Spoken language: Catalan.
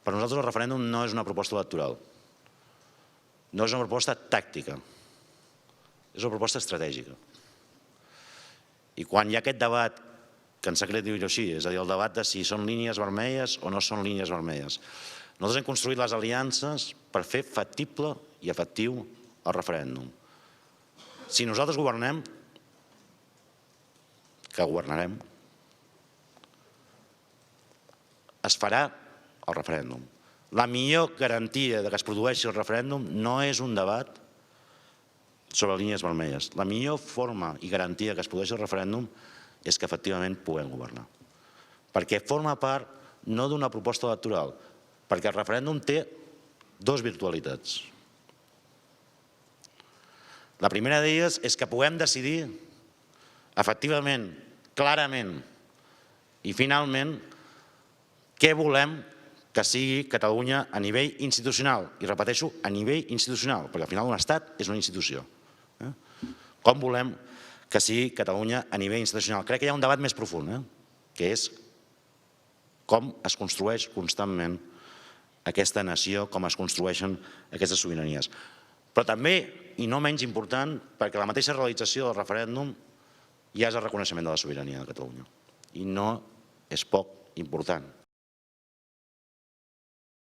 Per nosaltres el referèndum no és una proposta electoral, no és una proposta tàctica, és una proposta estratègica. I quan hi ha aquest debat, que en secret diu així, és a dir, el debat de si són línies vermelles o no són línies vermelles, nosaltres hem construït les aliances per fer factible i efectiu el referèndum. Si nosaltres governem, que governarem, es farà el referèndum. La millor garantia que es produeixi el referèndum no és un debat sobre línies vermelles. La millor forma i garantia que es produeixi el referèndum és que efectivament puguem governar. Perquè forma part no d'una proposta electoral, perquè el referèndum té dues virtualitats. La primera d'elles és que puguem decidir efectivament, clarament i finalment què volem que sigui Catalunya a nivell institucional. I repeteixo, a nivell institucional, perquè al final un estat és una institució. Com volem que sigui Catalunya a nivell institucional? Crec que hi ha un debat més profund, que és com es construeix constantment aquesta nació, com es construeixen aquestes sobiranies. Però també, i no menys important, perquè la mateixa realització del referèndum ja és el reconeixement de la sobirania de Catalunya. I no és poc important.